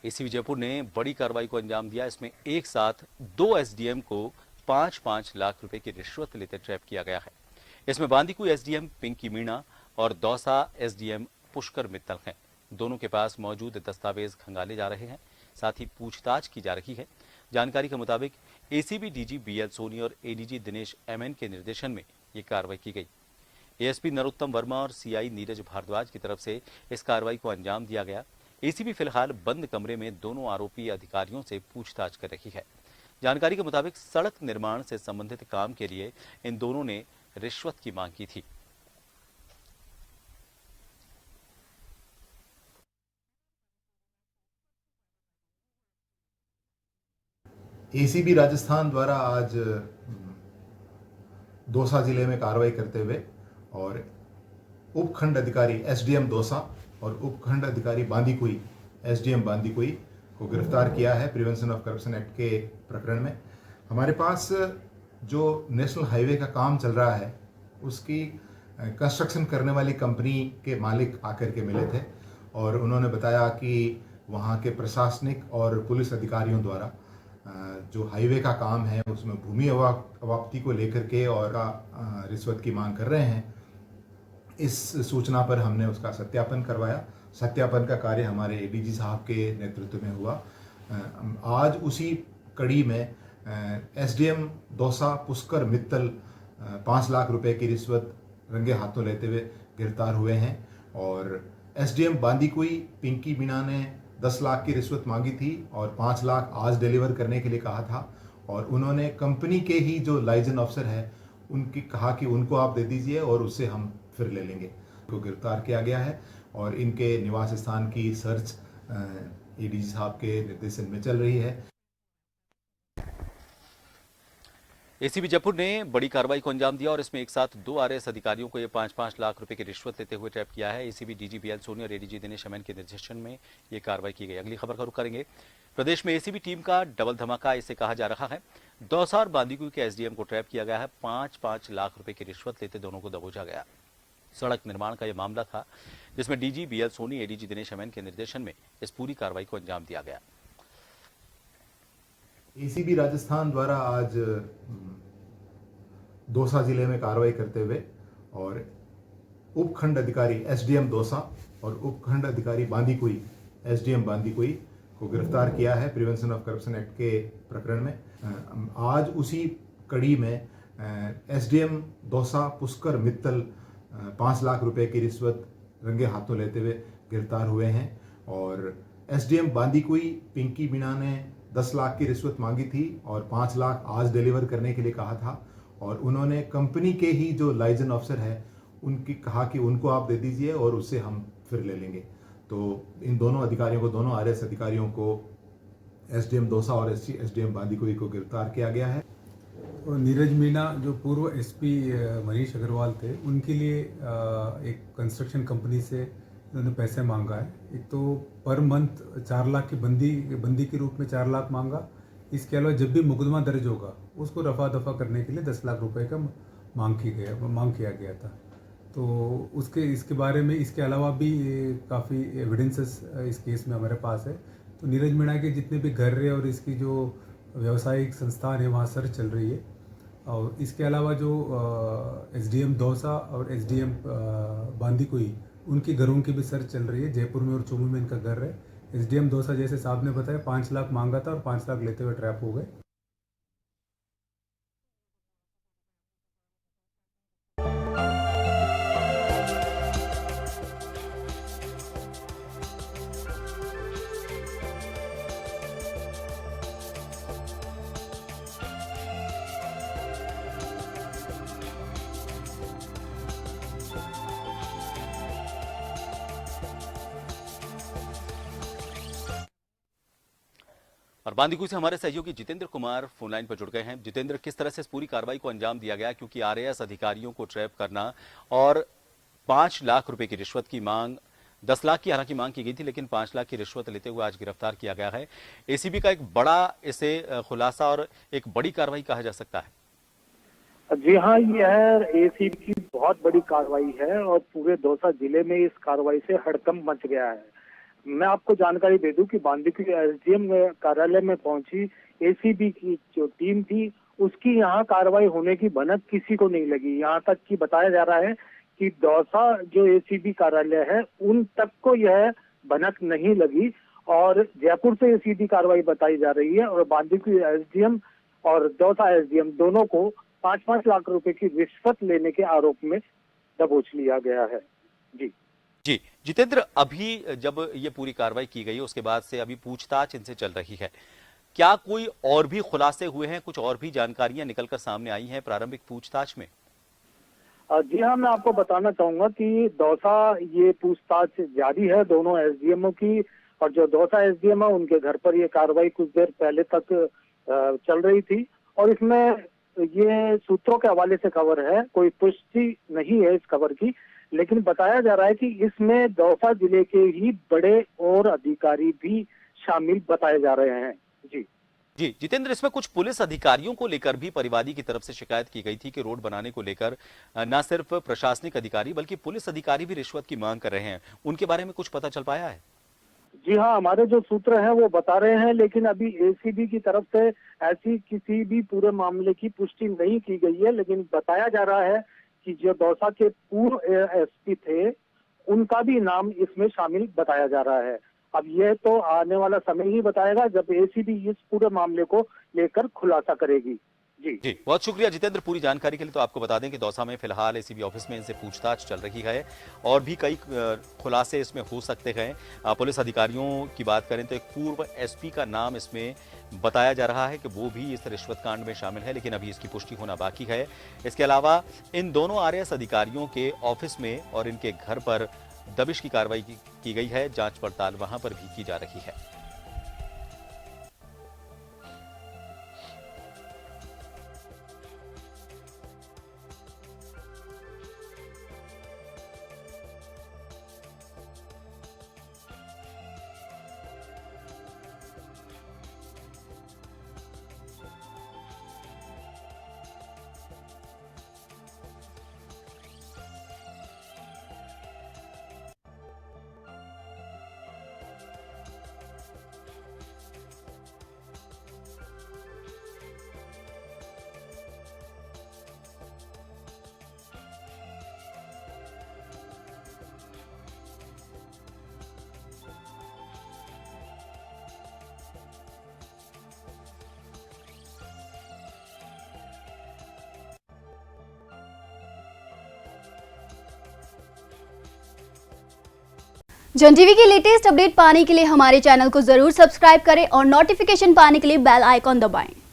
ACB Jaipur ने बड़ी कार्रवाई को अंजाम दिया। इसमें एक साथ 2 एसडीएम को 5-5 लाख रुपए की रिश्वत लेते ट्रैप किया गया है। इसमें बांदीकुई एसडीएम पिंकी मीणा और दौसा एसडीएम पुष्कर मित्तल हैं। दोनों के पास मौजूद दस्तावेज खंगाले जा रहे हैं, साथ ही पूछताछ की जा रही है। जानकारी के मुताबिक एसीबी डीजी बीएल सोनी और एडीजी दिनेश एमएन के निर्देशन में ये कार्रवाई की गई। एएसपी नरोत्तम वर्मा और सीआई नीरज भारद्वाज की तरफ से इस कार्रवाई को अंजाम दिया गया। एसीबी फिलहाल बंद कमरे में दोनों आरोपी अधिकारियों से पूछताछ कर रही है। जानकारी के मुताबिक सड़क निर्माण से संबंधित काम के लिए इन दोनों ने रिश्वत की मांग की थी। एसीबी राजस्थान द्वारा आज दौसा जिले में कार्रवाई करते हुए और उपखंड अधिकारी एसडीएम दौसा और उपखंड अधिकारी बांदीकुई एसडीएम बांदीकुई को गिरफ्तार किया है प्रिवेंशन ऑफ करप्शन एक्ट के प्रकरण में। हमारे पास जो नेशनल हाईवे का काम चल रहा है उसकी कंस्ट्रक्शन करने वाली कंपनी के मालिक आकर के मिले थे और उन्होंने बताया कि वहाँ के प्रशासनिक और पुलिस अधिकारियों द्वारा जो हाईवे का काम है उसमें भूमि अवाप्ति को लेकर के और रिश्वत की मांग कर रहे हैं। इस सूचना पर हमने उसका सत्यापन करवाया। सत्यापन का कार्य हमारे एडीजी साहब के नेतृत्व में हुआ। आज उसी कड़ी में एसडीएम दौसा पुष्कर मित्तल 5 लाख रुपए की रिश्वत रंगे हाथों लेते हुए गिरफ्तार हुए हैं और एसडीएम बांदीकुई पिंकी मीणा ने 10 लाख की रिश्वत मांगी थी और 5 लाख आज डिलीवर करने के लिए कहा था और उन्होंने कंपनी के ही जो लाइसेंस ऑफिसर है उनकी कहा कि उनको आप दे दीजिए और उससे हम फिर ले लेंगे। को गिरफ्तार किया गया है और इनके निवास स्थान की सर्च एडीजी साहब के निर्देशन में चल रही है। एसीबी जयपुर ने बड़ी कार्रवाई को अंजाम दिया और इसमें एक साथ 2 आरएएस अधिकारियों को ये 5-5 लाख रुपए की रिश्वत लेते हुए ट्रैप किया है। एसीबी डीजी बीएल सोनी और एडीजी दिनेश एमएन के निर्देशन में ये कार्रवाई की गई। अगली खबर का रुख करेंगे। प्रदेश में एसीबी टीम का डबल धमाका इसे कहा जा रहा है। दौसा और बांदीकुई के एसडीएम को ट्रैप किया गया है। 5-5 लाख रुपए की रिश्वत लेते दोनों को दबोचा गया। सड़क निर्माण का यह मामला था जिसमें DG BL Soni ADG Dinesh MN के निर्देशन में इस पूरी कार्रवाई को अंजाम दिया गया। एसीबी राजस्थान द्वारा आज दौसा जिले में कार्रवाई करते हुए और उपखंड अधिकारी एसडीएम दौसा और उपखंड अधिकारी बांदीकुई एसडीएम बांदीकुई को गिरफ्तार किया है प्रिवेंशन ऑफ करप्शन एक्ट के प्रकरण में। आज उसी कड़ी में एसडीएम दौसा पुष्कर मित्तल 5 लाख रुपए की रिश्वत रंगे हाथों लेते हुए गिरफ्तार हुए हैं और एसडीएम बांदीकुई पिंकी मीणा ने 10 लाख की रिश्वत मांगी थी और 5 लाख आज डिलीवर करने के लिए कहा था और उन्होंने कंपनी के ही जो लाइसेंस ऑफिसर है उनकी कहा कि उनको आप दे दीजिए और उससे हम फिर ले लेंगे। तो इन दोनों अधिकारियों को, दोनों आरएएस अधिकारियों को एसडीएम दौसा और एसडीएम बांदीकुई को गिरफ्तार किया गया है। और नीरज मीणा जो पूर्व एसपी मनीष अग्रवाल थे उनके लिए एक कंस्ट्रक्शन कंपनी से उन्होंने पैसे मांगा है। एक तो पर मंथ 4 लाख की बंदी के रूप में 4 लाख मांगा। इसके अलावा जब भी मुकदमा दर्ज होगा उसको रफा दफा करने के लिए 10 लाख रुपए का मांग किया गया था। तो इसके बारे में इसके अलावा भी काफ़ी एविडेंसेस इस केस में हमारे पास है। तो नीरज मीणा के जितने भी घर है और इसकी जो व्यावसायिक संस्थान है वहाँ सर्च चल रही है और इसके अलावा जो एसडीएम दौसा और एसडीएम बांदीकुई उनके घरों की भी सर्च चल रही है। जयपुर में और चुमू में इनका घर है। एसडीएम दौसा जैसे साहब ने बताया 5 लाख मांगा था और 5 लाख लेते हुए ट्रैप हो गए। और बांदीकुई से हमारे सहयोगी जितेंद्र कुमार फोन लाइन पर जुड़ गए हैं। जितेंद्र, किस तरह से इस पूरी कार्रवाई को अंजाम दिया गया, क्योंकि आरएएस अधिकारियों को ट्रैप करना और 5 लाख रुपए की रिश्वत की मांग, 10 लाख की हालांकि मांग की गई थी लेकिन 5 लाख की रिश्वत लेते हुए आज गिरफ्तार किया गया है। एसीबी का एक बड़ा इसे खुलासा और एक बड़ी कार्रवाई कहा जा सकता है। जी हाँ, यह एसीबी की बहुत बड़ी कार्रवाई है और पूरे दौसा जिले में इस कार्रवाई से हड़कंप मच गया है। मैं आपको जानकारी दे दूं कि बांदीकुई एसडीएम कार्यालय में पहुंची एसीबी की जो टीम थी, उसकी यहाँ कार्रवाई होने की भनक किसी को नहीं लगी। यहाँ तक कि बताया जा रहा है कि दौसा जो एसीबी कार्यालय है उन तक को यह भनक नहीं लगी और जयपुर से ये सीधी कार्रवाई बताई जा रही है और बांदीकुई एसडीएम और दौसा एसडीएम दोनों को 5-5 लाख रुपए की रिश्वत लेने के आरोप में दबोच लिया गया है। जी जी जितेंद्र, अभी जब ये पूरी कार्रवाई की गई उसके बाद से अभी पूछताछ इनसे चल रही है, क्या कोई और भी खुलासे हुए हैं, कुछ और भी जानकारियां निकलकर सामने आई हैं प्रारंभिक पूछताछ में? जी हाँ, मैं आपको बताना चाहूंगा कि दौसा ये पूछताछ जारी है दोनों एसडीएमओ की, और जो दौसा एसडीएम है उनके घर पर ये कार्रवाई कुछ देर पहले तक चल रही थी और इसमें ये सूत्रों के हवाले से खबर है, कोई पुष्टि नहीं है इस खबर की, लेकिन बताया जा रहा है कि इसमें दौसा जिले के ही बड़े और अधिकारी भी शामिल बताए जा रहे हैं। जी जितेंद्र, इसमें कुछ पुलिस अधिकारियों को लेकर भी परिवादी की तरफ से शिकायत की गई थी कि रोड बनाने को लेकर न सिर्फ प्रशासनिक अधिकारी बल्कि पुलिस अधिकारी भी रिश्वत की मांग कर रहे हैं, उनके बारे में कुछ पता चल पाया है? जी हाँ, हमारे जो सूत्र हैं वो बता रहे हैं, लेकिन अभी एसीबी की तरफ से ऐसी किसी भी पूरे मामले की पुष्टि नहीं की गई है, लेकिन बताया जा रहा है कि जो दौसा के पूर्व एसपी थे उनका भी नाम इसमें शामिल बताया जा रहा है। अब यह तो आने वाला समय ही बताएगा जब एसीबी इस पूरे मामले को लेकर खुलासा करेगी। जी बहुत शुक्रिया जितेंद्र पूरी जानकारी के लिए। तो आपको बता दें कि दौसा में फिलहाल एसीबी ऑफिस में इनसे पूछताछ चल रही है और भी कई खुलासे इसमें हो सकते हैं। पुलिस अधिकारियों की बात करें तो एक पूर्व एसपी का नाम इसमें बताया जा रहा है कि वो भी इस रिश्वत कांड में शामिल है, लेकिन अभी इसकी पुष्टि होना बाकी है। इसके अलावा इन दोनों आरएएस अधिकारियों के ऑफिस में और इनके घर पर दबिश की कार्रवाई की गई है, जांच पड़ताल वहां पर भी की जा रही है। जन टीवी की लेटेस्ट अपडेट पाने के लिए हमारे चैनल को जरूर सब्सक्राइब करें और नोटिफिकेशन पाने के लिए बेल आइकॉन दबाएं।